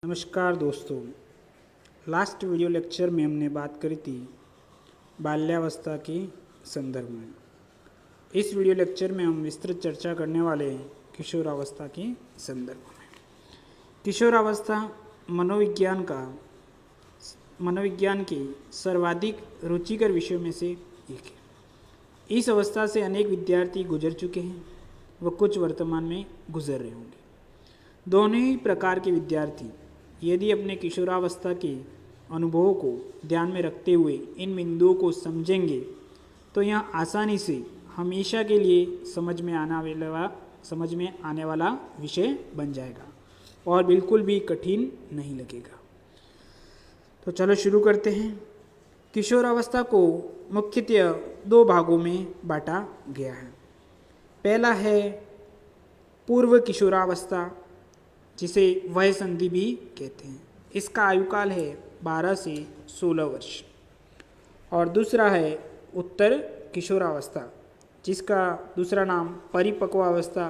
नमस्कार दोस्तों। Last video lecture में हमने बात करी थी बाल्यावस्था के संदर्भ में। इस वीडियो लेक्चर में हम विस्तृत चर्चा करने वाले हैं किशोरावस्था के संदर्भ में। किशोरावस्था मनोविज्ञान के सर्वाधिक रुचिकर विषयों में से एक है। इस अवस्था से अनेक विद्यार्थी गुजर चुके हैं व कुछ वर्तमान में गुजर रहे होंगे। दोनों ही प्रकार के विद्यार्थी यदि अपने किशोरावस्था के अनुभवों को ध्यान में रखते हुए इन बिंदुओं को समझेंगे तो यह आसानी से हमेशा के लिए समझ में आने वाला विषय बन जाएगा और बिल्कुल भी कठिन नहीं लगेगा। तो चलो शुरू करते हैं। किशोरावस्था को मुख्यतः दो भागों में बांटा गया है। पहला है पूर्व किशोरावस्था, जिसे वय संधि भी कहते हैं। इसका आयुकाल है 12 से 16 वर्ष। और दूसरा है उत्तर किशोरावस्था, जिसका दूसरा नाम परिपक्वावस्था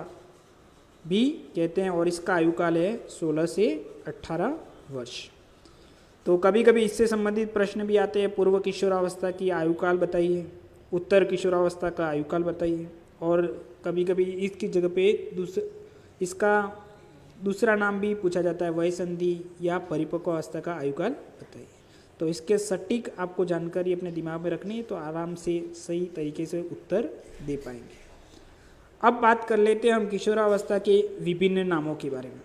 भी कहते हैं और इसका आयुकाल है 16 से 18 वर्ष। तो कभी कभी इससे संबंधित प्रश्न भी आते हैं। पूर्व किशोरावस्था की आयुकाल बताइए, उत्तर किशोरावस्था का आयुकाल बताइए। और कभी कभी इसकी जगह पे इसका दूसरा नाम भी पूछा जाता है, वय संधि या परिपक्वावस्था का आयुकाल बताइए। तो इसके सटीक आपको जानकारी अपने दिमाग में रखनी है तो आराम से सही तरीके से उत्तर दे पाएंगे। अब बात कर लेते हैं हम किशोरावस्था के विभिन्न नामों के बारे में।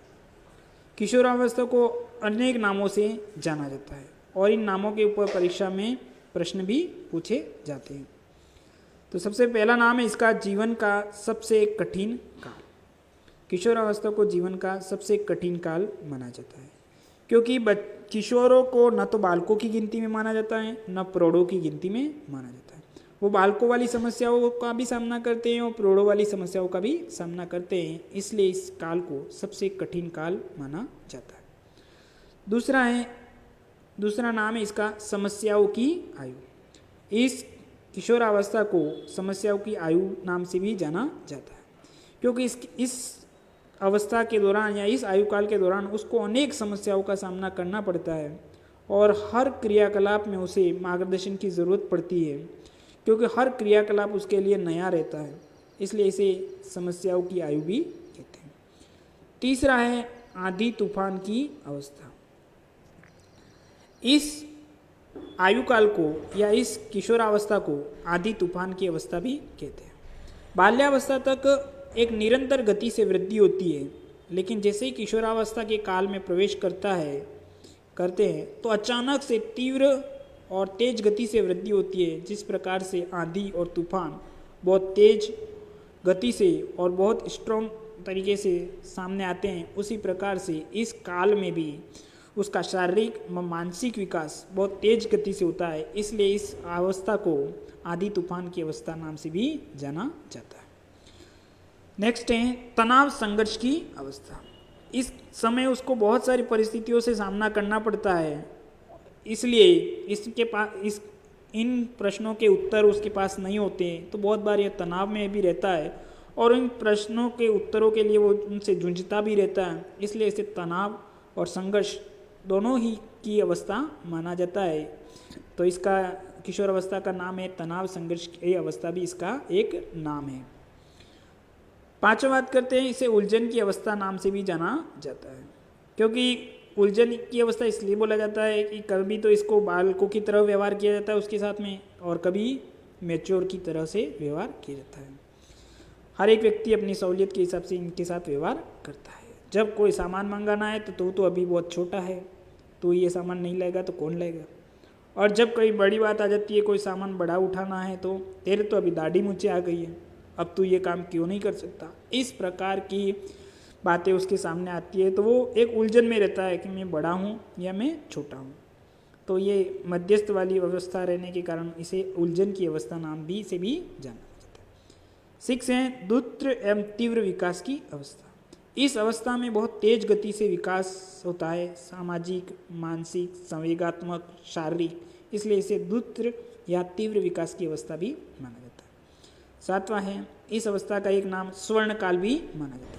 किशोरावस्था को अनेक नामों से जाना जाता है और इन नामों के ऊपर परीक्षा में प्रश्न भी पूछे जाते हैं। तो सबसे पहला नाम है इसका जीवन का सबसे कठिन काल। किशोरावस्था को जीवन का सबसे कठिन काल माना जाता है क्योंकि किशोरों को न तो बालकों की गिनती में माना जाता है न प्रौढ़ों की गिनती में माना जाता है। वो बालकों वाली समस्याओं का भी सामना करते हैं और प्रौढ़ों वाली समस्याओं का भी सामना करते हैं, इसलिए इस काल को सबसे कठिन काल माना जाता है। दूसरा नाम है इसका समस्याओं की आयु। इस किशोरावस्था को समस्याओं की आयु नाम से भी जाना जाता है क्योंकि इस अवस्था के दौरान या इस आयुकाल के दौरान उसको अनेक समस्याओं का सामना करना पड़ता है और हर क्रियाकलाप में उसे मार्गदर्शन की ज़रूरत पड़ती है क्योंकि हर क्रियाकलाप उसके लिए नया रहता है, इसलिए इसे समस्याओं की आयु भी कहते हैं। तीसरा है आंधी तूफान की अवस्था। इस आयुकाल को या इस किशोरावस्था को आंधी तूफान की अवस्था भी कहते हैं। बाल्यावस्था तक एक निरंतर गति से वृद्धि होती है, लेकिन जैसे ही किशोरावस्था के काल में प्रवेश करते हैं तो अचानक से तीव्र और तेज गति से वृद्धि होती है। जिस प्रकार से आंधी और तूफान बहुत तेज गति से और बहुत स्ट्रॉन्ग तरीके से सामने आते हैं, उसी प्रकार से इस काल में भी उसका शारीरिक व मानसिक विकास बहुत तेज गति से होता है, इसलिए इस अवस्था को आंधी तूफान की अवस्था नाम से भी जाना जाता है। नेक्स्ट है तनाव संघर्ष की अवस्था। इस समय उसको बहुत सारी परिस्थितियों से सामना करना पड़ता है, इसलिए इन प्रश्नों के उत्तर उसके पास नहीं होते तो बहुत बार यह तनाव में भी रहता है और इन प्रश्नों के उत्तरों के लिए वो उनसे जूझता भी रहता है, इसलिए इसे तनाव और संघर्ष दोनों ही की अवस्था माना जाता है। तो इसका किशोरावस्था का नाम है तनाव संघर्ष की अवस्था, भी इसका एक नाम है। पांचवा बात करते हैं, इसे उलझन की अवस्था नाम से भी जाना जाता है क्योंकि उलझन की अवस्था इसलिए बोला जाता है कि कभी तो इसको बालकों की तरह व्यवहार किया जाता है उसके साथ में और कभी मैच्योर की तरह से व्यवहार किया जाता है। हर एक व्यक्ति अपनी सहूलियत के हिसाब से इनके साथ व्यवहार करता है। जब कोई सामान मंगाना है तो तू अभी बहुत छोटा है, तो ये सामान नहीं लाएगा तो कौन लाएगा। और जब कोई बड़ी बात आ जाती है, कोई सामान बड़ा उठाना है तो तेरे तो अभी दाढ़ी मूंछें आ गई है, अब तू ये काम क्यों नहीं कर सकता। इस प्रकार की बातें उसके सामने आती है तो वो एक उलझन में रहता है कि मैं बड़ा हूँ या मैं छोटा हूँ। तो ये मध्यस्थ वाली अवस्था रहने के कारण इसे उलझन की अवस्था नाम से भी जाना जाता है। 6 है द्रुत एवं तीव्र विकास की अवस्था। इस अवस्था में बहुत तेज गति से विकास होता है, सामाजिक, मानसिक, संवेगात्मक, शारीरिक, इसलिए इसे द्रुत या तीव्र विकास की अवस्था भी माना जाता है। 7वां है इस अवस्था का एक नाम स्वर्ण काल भी माना जाता है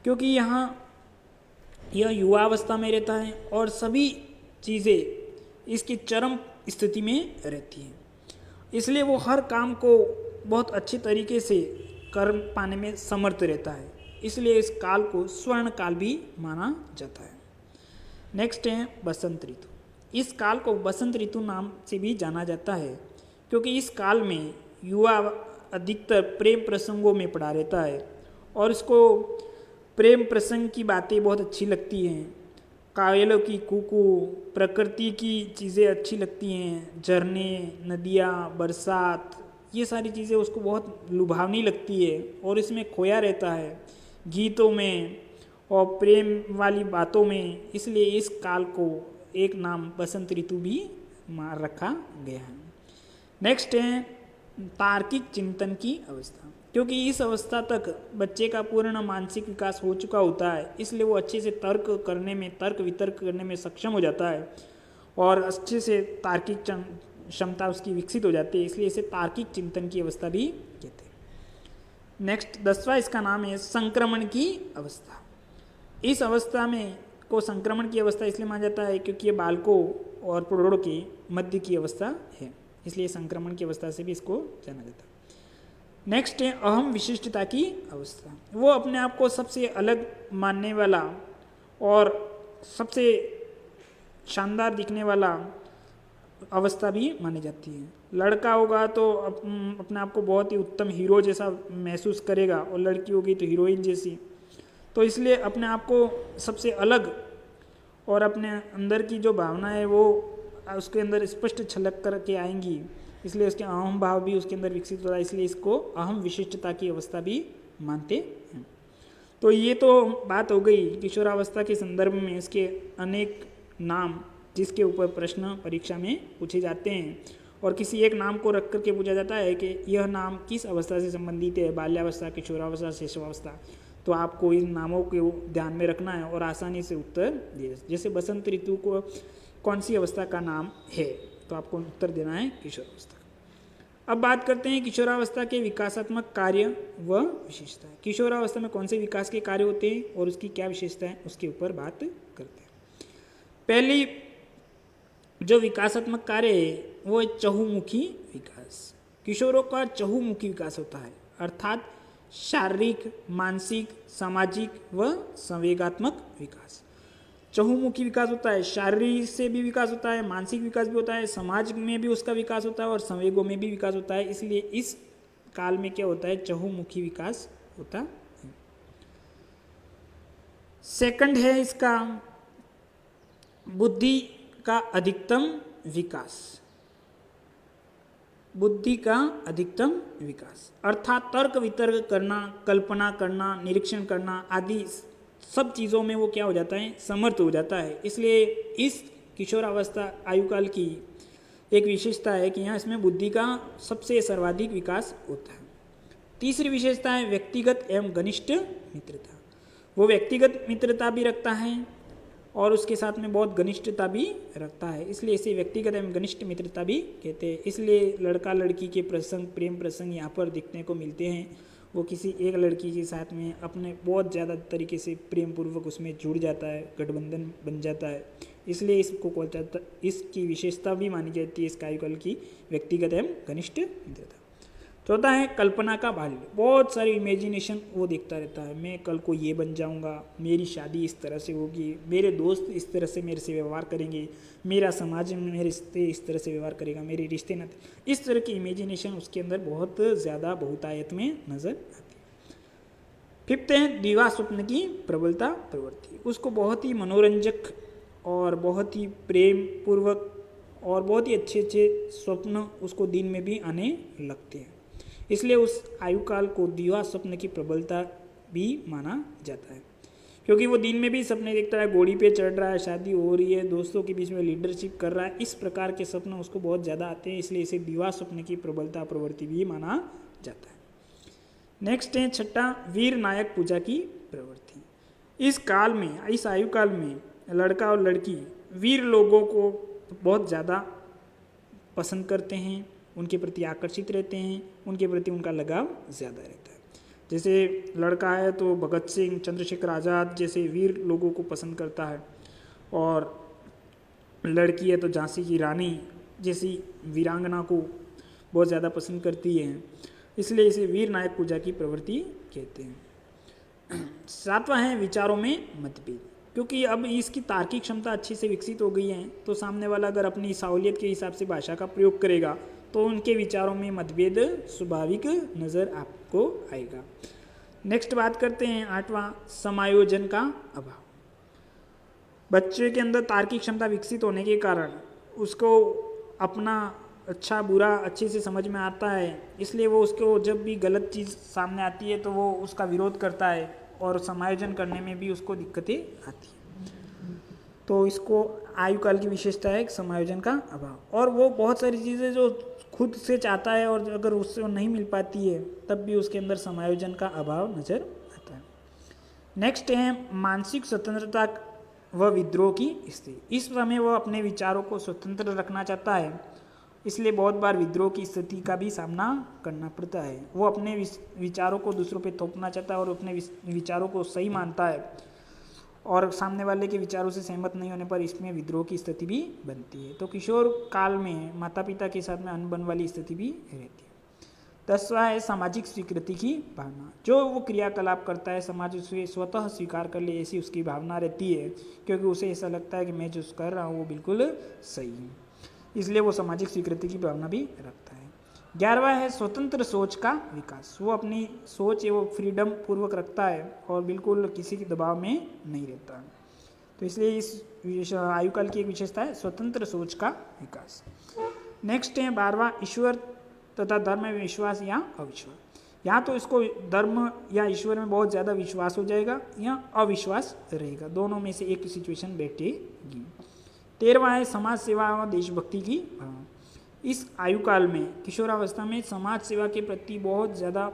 क्योंकि यहाँ यह युवावस्था में रहता है और सभी चीज़ें इसकी चरम स्थिति में रहती हैं, इसलिए वो हर काम को बहुत अच्छे तरीके से कर पाने में समर्थ रहता है, इसलिए इस काल को स्वर्ण काल भी माना जाता है। नेक्स्ट है बसंत ऋतु। इस काल को बसंत ऋतु नाम से भी जाना जाता है क्योंकि इस काल में युवा अधिकतर प्रेम प्रसंगों में पड़ा रहता है और इसको प्रेम प्रसंग की बातें बहुत अच्छी लगती हैं, कायलों की कूकू, प्रकृति की चीज़ें अच्छी लगती हैं, झरने, नदियाँ, बरसात, ये सारी चीज़ें उसको बहुत लुभावनी लगती है और इसमें खोया रहता है गीतों में और प्रेम वाली बातों में, इसलिए इस काल को एक नाम बसंत ऋतु भी मार रखा गया है। नेक्स्ट है तार्किक चिंतन की अवस्था। क्योंकि इस अवस्था तक बच्चे का पूर्ण मानसिक विकास हो चुका होता है, इसलिए वो अच्छे से तर्क वितर्क करने में सक्षम हो जाता है और अच्छे से तार्किक क्षमता उसकी विकसित हो जाती है, इसलिए इसे तार्किक चिंतन की अवस्था भी कहते हैं। नेक्स्ट 10वां इसका नाम है संक्रमण की अवस्था। इस अवस्था में को संक्रमण की अवस्था इसलिए माना जाता है क्योंकि ये बालकों और प्रौढ़ों के मध्य की अवस्था है, इसलिए संक्रमण की अवस्था से भी इसको जाना जाता है। नेक्स्ट है अहम विशिष्टता की अवस्था। वो अपने आप को सबसे अलग मानने वाला और सबसे शानदार दिखने वाला अवस्था भी मानी जाती है। लड़का होगा तो अपने आप को बहुत ही उत्तम हीरो जैसा महसूस करेगा और लड़की होगी तो हीरोइन जैसी, तो इसलिए अपने आप को सबसे अलग और अपने अंदर की जो भावना है वो उसके अंदर स्पष्ट छलक करके आएंगी, इसलिए उसके अहम भाव भी उसके अंदर विकसित होता है, इसलिए इसको अहम विशिष्टता की अवस्था भी मानते हैं। तो ये तो बात हो गई किशोरावस्था के संदर्भ में इसके अनेक नाम जिसके ऊपर प्रश्न परीक्षा में पूछे जाते हैं और किसी एक नाम को रख करके पूछा जाता है कि यह नाम किस अवस्था से संबंधित है, बाल्यावस्था, किशोरावस्था, शिशुअवस्था। तो आपको इन नामों को ध्यान में रखना है और आसानी से उत्तर दिए। जैसे बसंत ऋतु को कौन सी अवस्था का नाम है, तो आपको उत्तर देना है किशोरावस्था। अब बात करते हैं किशोरावस्था के विकासात्मक कार्य व विशेषता। किशोरावस्था में कौन से विकास के कार्य होते हैं और उसकी क्या विशेषता है, उसके ऊपर बात करते हैं। पहली जो विकासात्मक कार्य है वो है चहुमुखी विकास। किशोरों का चहुमुखी विकास होता है, अर्थात शारीरिक, मानसिक, सामाजिक व संवेगात्मक विकास। चहुमुखी विकास होता है, शारीरिक से भी विकास होता है, मानसिक विकास भी होता है, समाज में भी उसका विकास होता है और संवेगों में भी विकास होता है, इसलिए इस काल में क्या होता है, चहुमुखी विकास होता है। सेकंड है इसका बुद्धि का अधिकतम विकास। बुद्धि का अधिकतम विकास अर्थात तर्क वितर्क करना, कल्पना करना, निरीक्षण करना आदि सब चीज़ों में वो क्या हो जाता है, समर्थ हो जाता है। इसलिए इस किशोरावस्था आयुकाल की एक विशेषता है कि यहाँ इसमें बुद्धि का सबसे सर्वाधिक विकास होता है। तीसरी विशेषता है व्यक्तिगत एवं घनिष्ठ मित्रता। वो व्यक्तिगत मित्रता भी रखता है और उसके साथ में बहुत घनिष्ठता भी रखता है, इसलिए इसे व्यक्तिगत एवं घनिष्ठ मित्रता भी कहते हैं। इसलिए लड़का लड़की के प्रसंग, प्रेम प्रसंग यहाँ पर दिखने को मिलते हैं। वो किसी एक लड़की के साथ में अपने बहुत ज़्यादा तरीके से प्रेम पूर्वक उसमें जुड़ जाता है, गठबंधन बन जाता है, इसलिए इसको इसकी विशेषता भी मानी जाती है इस कार्यकाल की, व्यक्तिगत एवं घनिष्ठ मित्रता। चौथा है कल्पना का बाल्य। बहुत सारी इमेजिनेशन वो देखता रहता है, मैं कल को ये बन जाऊंगा, मेरी शादी इस तरह से होगी, मेरे दोस्त इस तरह से मेरे से व्यवहार करेंगे, मेरा समाज में मेरे रिश्ते इस तरह से व्यवहार करेगा, मेरे रिश्ते नाते, इस तरह की इमेजिनेशन उसके अंदर बहुत ज़्यादा बहुतायत में नजर आती है। फिफ्थ है दिवा स्वप्न की प्रबलता प्रवृत्ति। उसको बहुत ही मनोरंजक और बहुत ही प्रेम पूर्वक और बहुत ही अच्छे अच्छे स्वप्न उसको दिन में भी आने लगते हैं, इसलिए उस आयुकाल को दिवा स्वप्न की प्रबलता भी माना जाता है, क्योंकि वो दिन में भी सपने देखता है, घोड़ी पे चढ़ रहा है, शादी हो रही है, दोस्तों के बीच में लीडरशिप कर रहा है, इस प्रकार के सपने उसको बहुत ज़्यादा आते हैं, इसलिए इसे दिवा स्वप्न की प्रबलता प्रवृत्ति भी माना जाता है। नेक्स्ट है छठा वीर नायक पूजा की प्रवृत्ति। इस काल में, इस आयुकाल में लड़का और लड़की वीर लोगों को बहुत ज़्यादा पसंद करते हैं, उनके प्रति आकर्षित रहते हैं, उनके प्रति उनका लगाव ज़्यादा रहता है। जैसे लड़का है तो भगत सिंह, चंद्रशेखर आज़ाद जैसे वीर लोगों को पसंद करता है, और लड़की है तो झांसी की रानी जैसी वीरांगना को बहुत ज़्यादा पसंद करती है, इसलिए इसे वीर नायक पूजा की प्रवृत्ति कहते हैं। सातवां है विचारों में मतभेद। क्योंकि अब इसकी तार्किक क्षमता अच्छे से विकसित हो गई है, तो सामने वाला अगर अपनी सहूलियत के हिसाब से भाषा का प्रयोग करेगा तो उनके विचारों में मतभेद स्वाभाविक नज़र आपको आएगा। नेक्स्ट बात करते हैं आठवां, समायोजन का अभाव। बच्चे के अंदर तार्किक क्षमता विकसित होने के कारण उसको अपना अच्छा बुरा अच्छे से समझ में आता है, इसलिए वो उसको जब भी गलत चीज़ सामने आती है तो वो उसका विरोध करता है और समायोजन करने में भी उसको दिक्कतें आती हैं। तो इसको आयु काल की विशेषता है समायोजन का अभाव, और वो बहुत सारी चीज़ें जो खुद से चाहता है और अगर उससे नहीं मिल पाती है तब भी उसके अंदर समायोजन का अभाव नजर आता है। नेक्स्ट है मानसिक स्वतंत्रता व विद्रोह की स्थिति। इस समय वह अपने विचारों को स्वतंत्र रखना चाहता है, इसलिए बहुत बार विद्रोह की स्थिति का भी सामना करना पड़ता है। वो अपने विचारों को दूसरों पे थोपना चाहता है और अपने विचारों को सही मानता है, और सामने वाले के विचारों से सहमत नहीं होने पर इसमें विद्रोह की स्थिति भी बनती है। तो किशोर काल में माता पिता के साथ में अनबन वाली स्थिति भी रहती है। 10वां है सामाजिक स्वीकृति की भावना। जो वो क्रियाकलाप करता है समाज उसे स्वतः स्वीकार कर ले ऐसी उसकी भावना रहती है, क्योंकि उसे ऐसा लगता है कि मैं जो कर रहा हूँ वो बिल्कुल सही है, इसलिए वो सामाजिक स्वीकृति की भावना भी रखता है। 11वां है स्वतंत्र सोच का विकास। वो अपनी सोच है वो फ्रीडम पूर्वक रखता है और बिल्कुल किसी के दबाव में नहीं रहता है। तो इसलिए इस आयु काल की एक विशेषता है स्वतंत्र सोच का विकास। नेक्स्ट है 12वां ईश्वर तथा धर्म में विश्वास या अविश्वास। यहाँ तो इसको धर्म या ईश्वर में बहुत ज़्यादा विश्वास हो जाएगा या अविश्वास रहेगा, दोनों में से एक सिचुएशन बैठेगी। 13वां है समाज सेवा व देशभक्ति की भावना। इस आयु काल में किशोरावस्था में समाज सेवा के प्रति बहुत ज़्यादा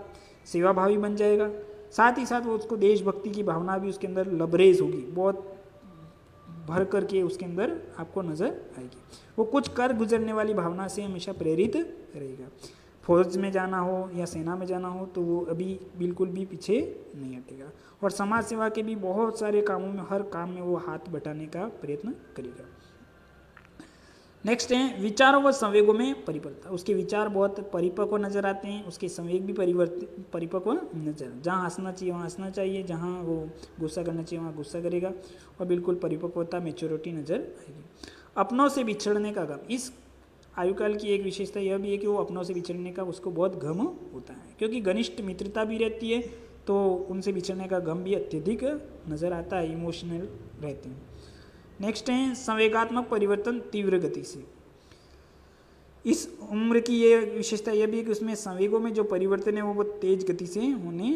सेवाभावी बन जाएगा, साथ ही साथ वो उसको देशभक्ति की भावना भी उसके अंदर लबरेज होगी, बहुत भर करके उसके अंदर आपको नज़र आएगी। वो कुछ कर गुजरने वाली भावना से हमेशा प्रेरित रहेगा। फौज में जाना हो या सेना में जाना हो तो वो अभी बिल्कुल भी पीछे नहीं हटेगा, और समाज सेवा के भी बहुत सारे कामों में हर काम में वो हाथ बटाने का प्रयत्न करेगा। नेक्स्ट है विचारों व संवेगों में परिपक्वता। उसके विचार बहुत परिपक्व नजर आते हैं, उसके संवेग भी परिपक्व नजर, जहाँ हंसना चाहिए वहाँ हंसना चाहिए, जहाँ वो गुस्सा करना चाहिए वहाँ गुस्सा करेगा, और बिल्कुल परिपक्वता मेच्योरिटी नजर आएगी। अपनों से बिछड़ने का गम। इस आयु काल की एक विशेषता यह भी है कि वो अपनों से बिछड़ने का उसको बहुत गम होता है, क्योंकि घनिष्ठ मित्रता भी रहती है तो उनसे बिछड़ने का गम भी अत्यधिक नजर आता है, इमोशनल रहते हैं। नेक्स्ट है संवेगात्मक परिवर्तन तीव्र गति से। इस उम्र की ये विशेषता यह भी है कि उसमें संवेगों में जो परिवर्तन है वो बहुत तेज गति से होने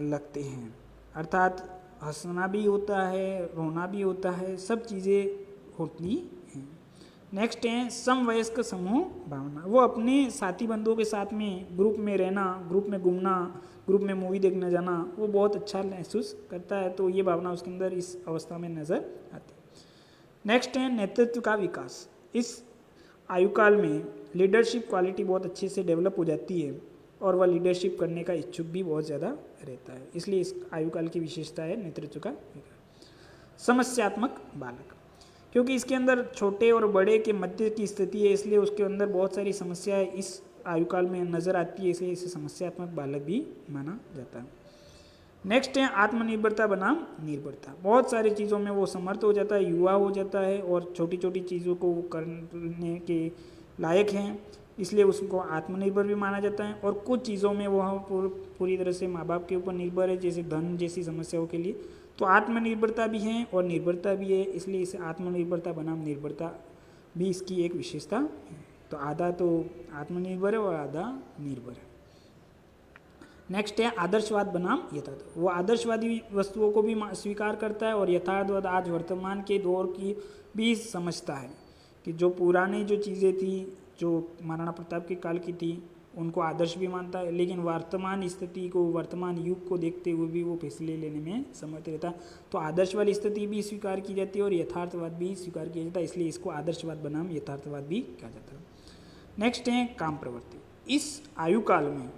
लगते हैं, अर्थात हंसना भी होता है, रोना भी होता है, सब चीज़ें होती हैं। नेक्स्ट है समवयस्क समूह भावना। वो अपने साथी बंधुओं के साथ में ग्रुप में रहना, ग्रुप में घूमना, ग्रुप में मूवी देखने जाना वो बहुत अच्छा महसूस करता है, तो ये भावना उसके अंदर इस अवस्था में नज़र आती है। नेक्स्ट है नेतृत्व का विकास। इस आयु काल में लीडरशिप क्वालिटी बहुत अच्छे से डेवलप हो जाती है और वह लीडरशिप करने का इच्छुक भी बहुत ज़्यादा रहता है, इसलिए इस आयु काल की विशेषता है नेतृत्व का विकास। समस्यात्मक बालक। क्योंकि इसके अंदर छोटे और बड़े के मध्य की स्थिति है, इसलिए उसके अंदर बहुत सारी समस्याएं इस आयु काल में नज़र आती है, इसलिए इसे समस्यात्मक बालक भी माना जाता है। नेक्स्ट है आत्मनिर्भरता बनाम निर्भरता। बहुत सारी चीज़ों में वो समर्थ हो जाता है, युवा हो जाता है और छोटी छोटी चीज़ों को वो करने के लायक हैं, इसलिए उसको आत्मनिर्भर भी माना जाता है। और कुछ चीज़ों में वह पूरी तरह से माँ बाप के ऊपर निर्भर है, जैसे धन जैसी समस्याओं के लिए, तो आत्मनिर्भरता भी है और निर्भरता भी है, इसलिए इसे आत्मनिर्भरता बनाम निर्भरता भी इसकी एक विशेषता है। तो आधा तो आत्मनिर्भर है और आधा निर्भर है। नेक्स्ट है आदर्शवाद बनाम यथार्थ। वो आदर्शवादी वस्तुओं को भी स्वीकार करता है और यथार्थवाद आज वर्तमान के दौर की भी समझता है कि जो पुरानी जो चीज़ें थी, जो महाराणा प्रताप के काल की थी, उनको आदर्श भी मानता है, लेकिन वर्तमान स्थिति को, वर्तमान युग को देखते हुए भी वो फैसले लेने में समर्थ रहता है। तो आदर्श वाली स्थिति भी स्वीकार की जाती है और यथार्थवाद भी स्वीकार किया जाता है, इसलिए इसको आदर्शवाद बनाम यथार्थवाद भी कहा जाता है। नेक्स्ट है काम प्रवृत्ति। इस आयु काल में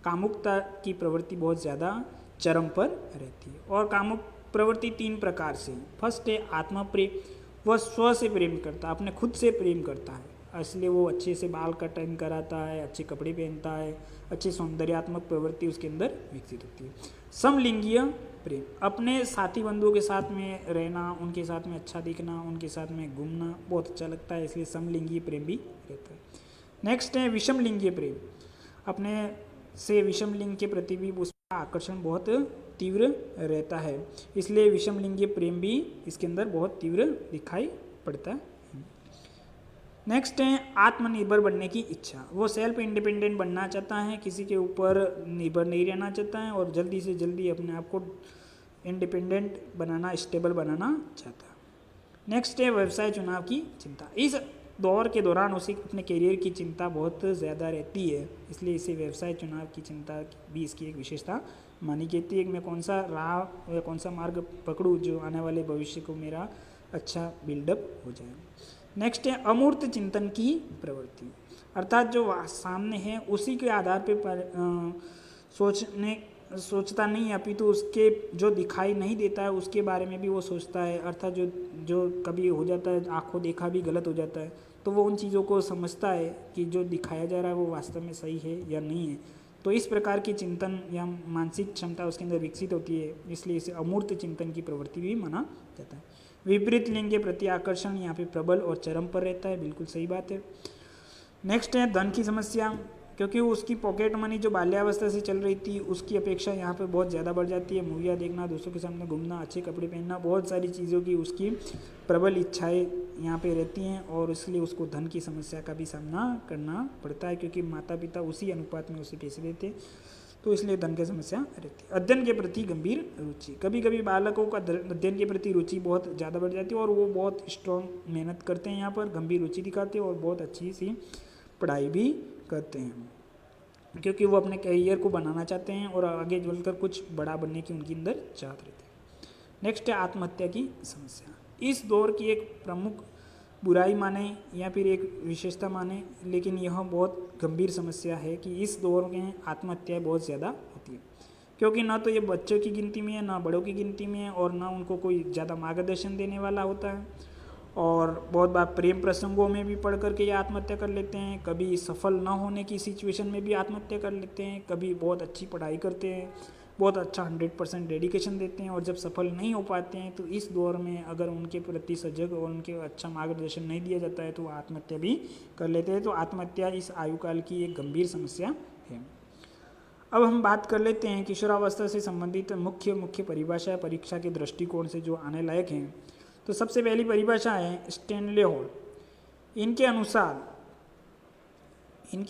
कामुकता की प्रवृत्ति बहुत ज़्यादा चरम पर रहती है। और कामुक प्रवृत्ति 3 प्रकार से। फर्स्ट है आत्मा प्रेम, वह स्व से प्रेम करता है, अपने खुद से प्रेम करता है, इसलिए वो अच्छे से बाल कटिंग कराता है, अच्छे कपड़े पहनता है, अच्छी सौंदर्यात्मक प्रवृत्ति उसके अंदर विकसित होती है। समलिंगीय प्रेम, अपने साथी बंधुओं के साथ में रहना, उनके साथ में अच्छा दिखना, उनके साथ में घूमना बहुत अच्छा लगता है, इसलिए समलिंगीय प्रेम भी रहता है। नेक्स्ट है विषम लिंगीय प्रेम, अपने से विषम लिंग के प्रति भी उसका आकर्षण बहुत तीव्र रहता है, इसलिए विषम लिंगीय प्रेम भी इसके अंदर बहुत तीव्र दिखाई पड़ता है। नेक्स्ट है आत्मनिर्भर बनने की इच्छा, वो सेल्फ इंडिपेंडेंट बनना चाहता है, किसी के ऊपर निर्भर नहीं रहना चाहता है और जल्दी से जल्दी अपने आप को इंडिपेंडेंट बनाना, स्टेबल बनाना चाहता है। नेक्स्ट है व्यवसाय चुनाव की चिंता, इस दौर के दौरान उसे अपने करियर की चिंता बहुत ज़्यादा रहती है, इसलिए इसे व्यवसाय चुनाव की चिंता भी इसकी एक विशेषता मानी जाती है कि मैं कौन सा राह या कौन सा मार्ग पकड़ूँ जो आने वाले भविष्य को मेरा अच्छा बिल्डअप हो जाए। नेक्स्ट है अमूर्त चिंतन की प्रवृत्ति, अर्थात जो सामने है उसी के आधार पे सोचता नहीं, अपितु उसके जो दिखाई नहीं देता है उसके बारे में भी वो सोचता है, अर्थात जो कभी हो जाता है आंखों देखा भी गलत हो जाता है, तो वो उन चीज़ों को समझता है कि जो दिखाया जा रहा है वो वास्तव में सही है या नहीं है। तो इस प्रकार की चिंतन या मानसिक क्षमता उसके अंदर विकसित होती है, इसलिए इसे अमूर्त चिंतन की प्रवृत्ति भी माना जाता है। विपरीत लिंग के प्रति आकर्षण यहाँ पे प्रबल और चरम पर रहता है, बिल्कुल सही बात है। नेक्स्ट है धन की समस्या, क्योंकि उसकी पॉकेट मनी जो बाल्यावस्था से चल रही थी उसकी अपेक्षा यहाँ पे बहुत ज़्यादा बढ़ जाती है। मूवियाँ देखना, दोस्तों के सामने घूमना, अच्छे कपड़े पहनना, बहुत सारी चीज़ों की उसकी प्रबल इच्छाएं यहाँ पे रहती हैं और इसलिए उसको धन की समस्या का भी सामना करना पड़ता है, क्योंकि माता पिता उसी अनुपात में उसे पैसे देते, तो इसलिए धन की समस्या रहती है। अध्ययन के प्रति गंभीर रुचि, कभी कभी बालकों का अध्ययन के प्रति रुचि बहुत ज़्यादा बढ़ जाती है और वो बहुत स्ट्रॉन्ग मेहनत करते हैं, यहाँ पर गंभीर रुचि दिखाते हैं और बहुत अच्छी सी पढ़ाई भी करते हैं, क्योंकि वो अपने करियर को बनाना चाहते हैं और आगे चलकर कुछ बड़ा बनने की उनके अंदर चाहत रहती है। नेक्स्ट है आत्महत्या की समस्या, इस दौर की एक प्रमुख बुराई माने या फिर एक विशेषता माने, लेकिन यह बहुत गंभीर समस्या है कि इस दौर में आत्महत्याएं बहुत ज़्यादा होती है, क्योंकि ना तो ये बच्चों की गिनती में है, ना बड़ों की गिनती में है, और ना उनको कोई ज़्यादा मार्गदर्शन देने वाला होता है, और बहुत बार प्रेम प्रसंगों में भी पढ़ करके ये आत्महत्या कर लेते हैं, कभी सफल ना होने की सिचुएशन में भी आत्महत्या कर लेते हैं, कभी बहुत अच्छी पढ़ाई करते हैं, बहुत अच्छा 100% डेडिकेशन देते हैं और जब सफल नहीं हो पाते हैं तो इस दौर में अगर उनके प्रति सजग और उनके अच्छा मार्गदर्शन नहीं दिया जाता है तो वो आत्महत्या भी कर लेते हैं। तो आत्महत्या इस आयु काल की एक गंभीर समस्या है। अब हम बात कर लेते हैं किशोरावस्था से संबंधित मुख्य परिभाषा परीक्षा के दृष्टिकोण से जो आने लायक हैं। तो सबसे पहली परिभाषा है स्टैनले हॉल, इनके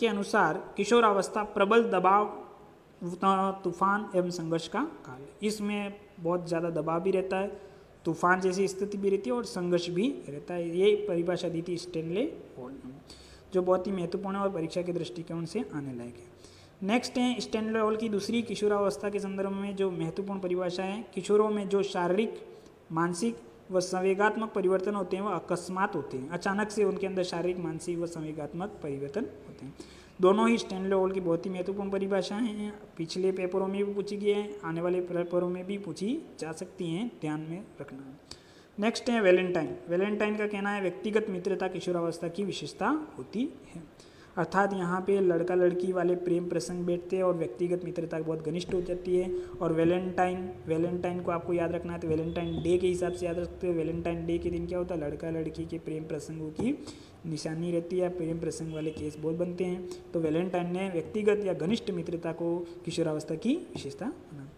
अनुसार किशोरावस्था प्रबल दबाव, तूफान एवं संघर्ष का काल है। इसमें बहुत ज़्यादा दबाव भी रहता है, तूफान जैसी स्थिति भी रहती है और संघर्ष भी रहता है। ये परिभाषा दी थी स्टैनले हॉल ने, जो बहुत ही महत्वपूर्ण है और परीक्षा के दृष्टिकोण से आने लायक है। नेक्स्ट है स्टैनले हॉल की दूसरी किशोरावस्था के संदर्भ में जो महत्वपूर्ण परिभाषा है, किशोरों में जो शारीरिक, मानसिक व संवेगात्मक परिवर्तन होते हैं वह अकस्मात होते हैं, अचानक से उनके अंदर शारीरिक, मानसिक व संवेगात्मक परिवर्तन होते हैं। दोनों ही स्टैनले हॉल की बहुत ही महत्वपूर्ण परिभाषाएं हैं, पिछले पेपरों में भी पूछी गई हैं, आने वाले पेपरों में भी पूछी जा सकती हैं, ध्यान में रखना। नेक्स्ट है वैलेंटाइन का कहना है व्यक्तिगत मित्रता किशोरावस्था की विशेषता होती है, अर्थात यहाँ पे लड़का लड़की वाले प्रेम प्रसंग बैठते हैं और व्यक्तिगत मित्रता बहुत घनिष्ठ हो जाती है। और वैलेंटाइन को आपको याद रखना है तो वैलेंटाइन डे के हिसाब से याद रखते हो। वैलेंटाइन डे के दिन क्या होता है, लड़का लड़की के प्रेम प्रसंगों की निशानी रहती है, प्रेम प्रसंग वाले केस बहुत बनते हैं। तो वैलेंटाइन ने व्यक्तिगत या घनिष्ठ मित्रता को किशोरावस्था की विशेषता बना।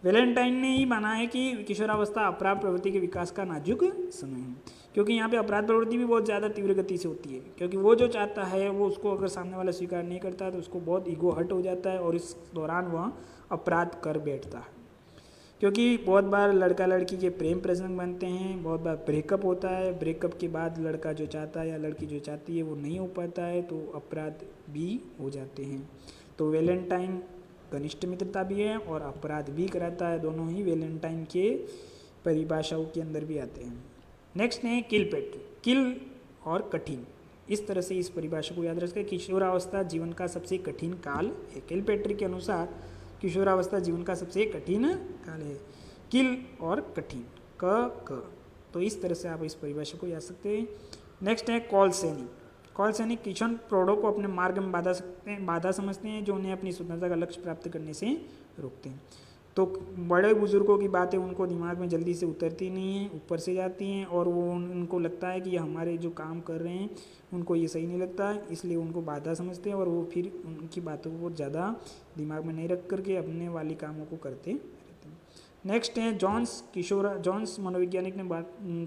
वैलेंटाइन ने ही माना है कि किशोरावस्था अपराध प्रवृत्ति के विकास का नाजुक समय है, क्योंकि यहाँ पे अपराध प्रवृत्ति भी बहुत ज़्यादा तीव्र गति से होती है, क्योंकि वो जो चाहता है वो उसको अगर सामने वाला स्वीकार नहीं करता तो उसको बहुत ईगो हर्ट हो जाता है और इस दौरान वह अपराध कर बैठता है। क्योंकि बहुत बार लड़का लड़की के प्रेम प्रसंग बनते हैं, बहुत बार ब्रेकअप होता है, ब्रेकअप के बाद लड़का जो चाहता है या लड़की जो चाहती है वो नहीं हो पाता है, तो अपराध भी हो जाते हैं। तो वैलेंटाइन घनिष्ठ मित्रता भी है और अपराध भी कराता है, दोनों ही वैलेंटाइन के परिभाषाओं के अंदर भी आते हैं। नेक्स्ट है किल और कठिन, इस तरह से इस परिभाषा को याद रखें। किशोरावस्था जीवन का सबसे कठिन काल है। किलपेट्रिक के अनुसार किशोरावस्था जीवन का सबसे कठिन काल है। किल और कठिन, क। तो इस तरह से आप इस परिभाषा को याद सकते हैं। नेक्स्ट है कॉल सैनिक। कॉल सैनिक किशन प्रौढ़ों को अपने मार्ग में बाधा समझते हैं, जो उन्हें अपनी स्वतंत्रता का लक्ष्य प्राप्त करने से रोकते हैं। तो बड़े बुजुर्गों की बातें उनको दिमाग में जल्दी से उतरती नहीं हैं, ऊपर से जाती हैं, और वो उनको लगता है कि ये हमारे जो काम कर रहे हैं उनको ये सही नहीं लगता है, इसलिए उनको बाधा समझते हैं और वो फिर उनकी बातों को ज़्यादा दिमाग में नहीं रख करके अपने वाली कामों को करते रहते हैं। नेक्स्ट है जॉन्स मनोवैज्ञानिक ने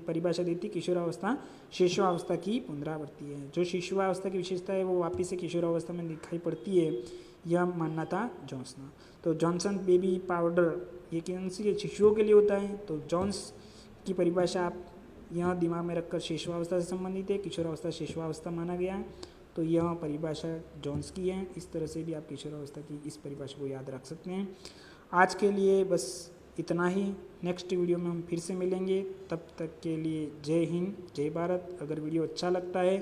परिभाषा दी थी, किशोरावस्था शिशुआवस्था की पुनरावृत्ति है। जो शिशुआवस्था की विशेषता है वो वापिस से किशोरावस्था में दिखाई पड़ती है, यह मानना था जॉन्सन। तो जॉनसन बेबी पाउडर ये कौन सी शिशुओं के लिए होता है, तो जॉन्स की परिभाषा आप यह दिमाग में रखकर शिशुआवस्था से संबंधित है, किशोरावस्था शिशुआवस्था माना गया है, तो यह परिभाषा जॉन्स की है। इस तरह से भी आप किशोरावस्था की इस परिभाषा को याद रख सकते हैं। आज के लिए बस इतना ही। नेक्स्ट वीडियो में हम फिर से मिलेंगे, तब तक के लिए जय हिंद, जय भारत। अगर वीडियो अच्छा लगता है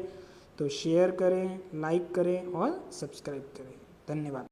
तो शेयर करें, लाइक करें और सब्सक्राइब करें। धन्यवाद।